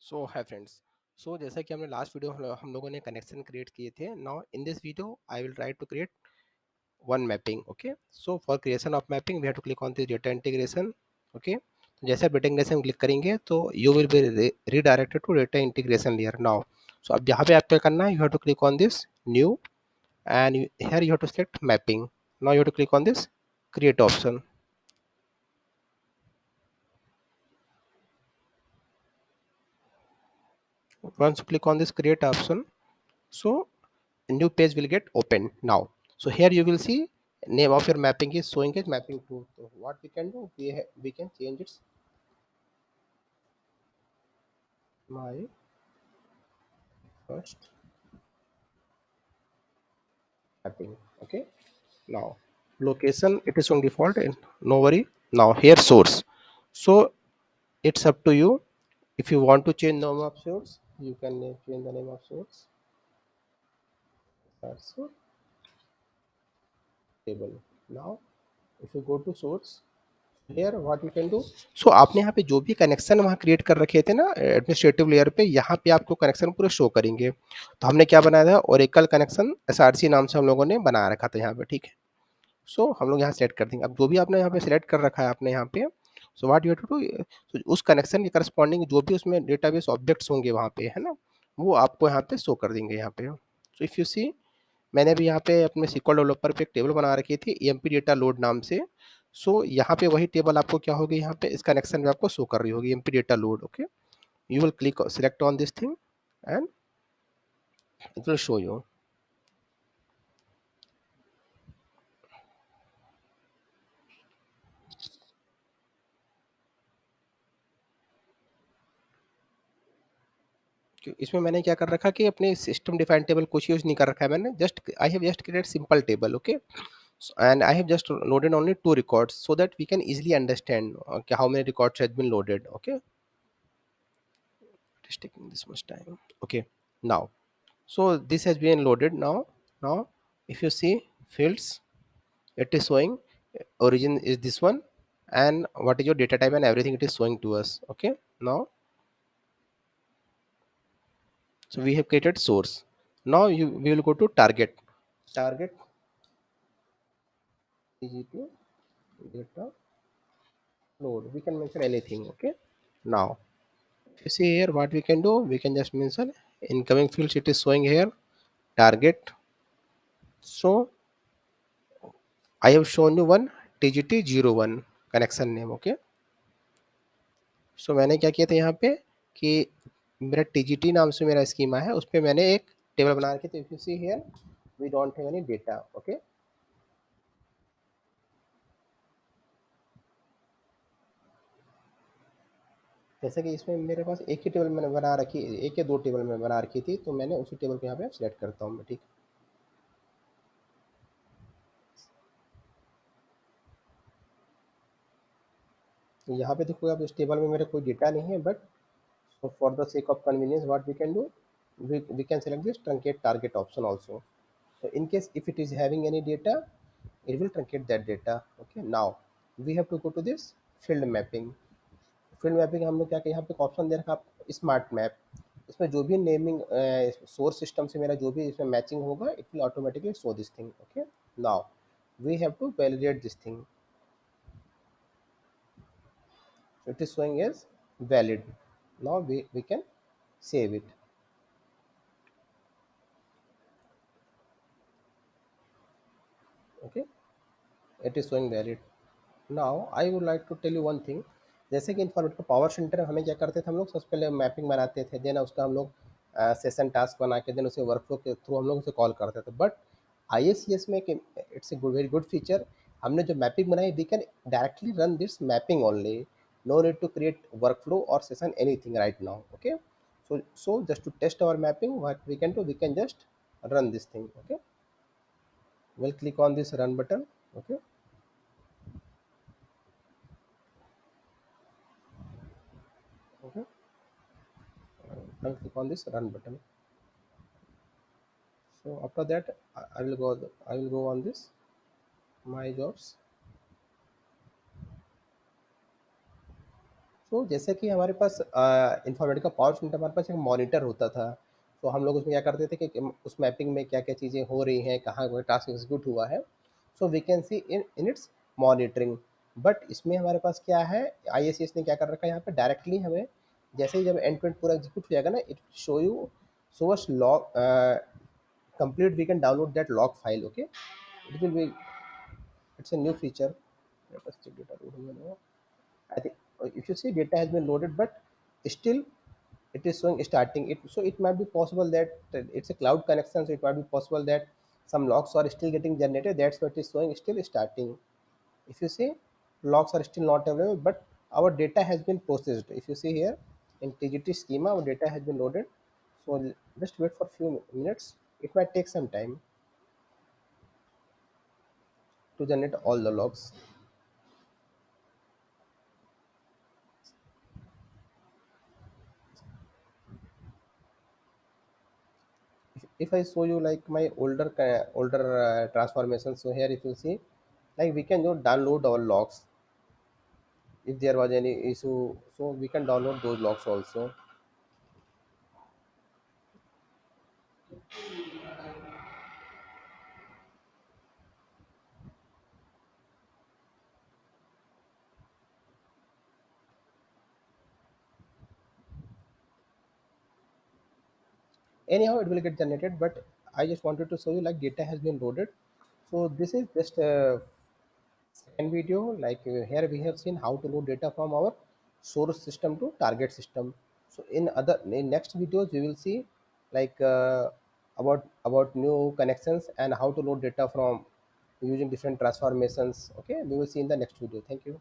सो hi friends. सो जैसा कि हमने लास्ट वीडियो हम लोगों ने कनेक्शन क्रिएट किए थे। Now in this video I will try to create one mapping. Okay, so for creation of mapping we have to click on this data integration. Okay, तो जैसे आप डेटा इंटीग्रेशन क्लिक करेंगे तो you will be redirected to data integration layer. Now so अब यहाँ पे आप क्या करना है, you have to click on this new and here you have to select mapping. Now you have to click on this create option. Once you click on this create option, so a new page will get opened now. So here you will see name of your mapping is showing as mapping 2. So what we can do, we can change its my first mapping. Okay, now location it is on default and no worry. Now here source, so it's up to you. If you want to change name of source, you can change the name of source also table. Now if you go to source, here what you can do, so आपने यहाँ पे जो भी connection वहाँ create कर रखे थे ना एडमिनिस्ट्रेटिव लेयर पे, यहाँ पे आपको कनेक्शन पूरे शो करेंगे। तो हमने क्या बनाया था, ओरेकल कनेक्शन एसआरसी नाम से हम लोगों ने बना रखा था यहाँ पे। ठीक है, सो हम लोग यहाँ सेलेक्ट कर देंगे। अब जो भी आपने यहाँ पे सेलेक्ट कर रखा है आपने यहाँ पे, so what you have to do, उस कनेक्शन के करस्पॉन्डिंग जो भी उसमें डेटाबेस ऑब्जेक्ट्स होंगे वहाँ पे, है ना, वो आपको यहाँ पे शो कर देंगे यहाँ पे। सो इफ़ यू सी, मैंने भी यहाँ पे अपने SQL डेवलपर पे एक टेबल बना रखी थी EMP डेटा लोड नाम से। सो यहाँ पे वही टेबल आपको क्या होगी, यहाँ पे इस कनेक्शन में आपको शो कर रही होगी EMP data load. Okay, you will click select on this thing and it will show you. इसमें मैंने क्या कर रखा कि अपने सिस्टम डिफाइंड टेबल कुछ यूज नहीं कर रखा है मैंने, just I have just create simple table. Okay, and I have just loaded only 2 records so that we can easily understand how many records has been loaded. Okay, it is taking this much time. Okay, now so this has been loaded now if you see fields, it is showing origin is this one and what is your data type and everything it is showing to us. Okay, now so we have created source. Now we will go to target tgp data load, we can mention anything. Okay, now you see here what we can do, we can just mention incoming fields, it is showing here target. So I have shown you one tgt01 connection name. Okay, सो मैंने क्या किया था यहाँ पे कि मेरा TGT नाम से मेरा स्कीमा है, उस पर मैंने एक टेबल बना रखी थी। If you see here we don't have any data. Okay, जैसे कि इसमें मेरे पास एक ही टेबल मैंने बना रखी, एक या दो टेबल में बना रखी थी, तो मैंने उसी टेबल को यहाँ पे सिलेक्ट करता हूँ मैं। ठीक, तो यहाँ पे देखो अब इस टेबल में मेरा कोई डेटा नहीं है, but so for the sake of convenience what we can do, we can select this truncate target option also. So in case if it is having any data, it will truncate that data. Okay, now we have to go to this field mapping. Field mapping हम लोग क्या किया, यहाँ पे option दे रखा आप smart map. इसमें जो भी नेमिंग सोर्स सिस्टम से मेरा जो भी इसमें मैचिंग होगा it will automatically show this thing. Okay, now we have to validate this thing, so it is showing as valid. Now we can save it. Okay, it is showing valid. Now I would like to tell you one thing, जैसे कि informative power centre हमें क्या करते थे हम लोग, सबसे पहले मैपिंग बनाते थे, देन उसका हम लोग सेशन टास्क बना के देन उसे वर्कफ्लो के थ्रू हम लोग उसे कॉल करते थे। बट ISCS में it's a very good feature, हमने जो मैपिंग बनाई we can directly run this mapping only, no need to create workflow और session anything right now. Okay, so just to test our mapping what we can do, we can just run this thing. Okay, we'll click on this run button. Okay, okay, I'll click on this run button. So after that I will go on this my jobs. तो जैसे कि हमारे पास informatic का power unit हमारे पास एक monitor होता था। तो हम लोग उसमें क्या करते थे कि उस मैपिंग में क्या-क्या चीज़ें हो रही हैं, कहाँ कोई टास्क एग्ज़ीक्यूट हुआ है। So we can see in in its monitoring. But इसमें हमारे पास क्या है, आईएससीएस ने क्या कर रखा है यहाँ पे डायरेक्टली हमें जैसे ही जब एंड टू एंड पूरा एग्ज़ीक्यूट हो जाएगा ना, it show you show us log complete we can download that log file okay. It will be it's a new feature. Let us check data loading and all. I think if you see data has been loaded, but still it is showing starting. It so it might be possible that it's a cloud connection, so it might be possible that some logs are still getting generated. That's what is showing still starting. If you see logs are still not available, but our data has been processed. If you see here in TGT schema, our data has been loaded. So just wait for few minutes. It might take some time to generate all the logs. If I show you like my older transformation, so here if you see like we can just download our logs if there was any issue, so we can download those logs also. Anyhow it will get generated, but I just wanted to show you like data has been loaded. So this is just a second video. Like here we have seen how to load data from our source system to target system. So in next videos we will see like about new connections and how to load data from using different transformations. Okay, we will see in the next video. Thank you.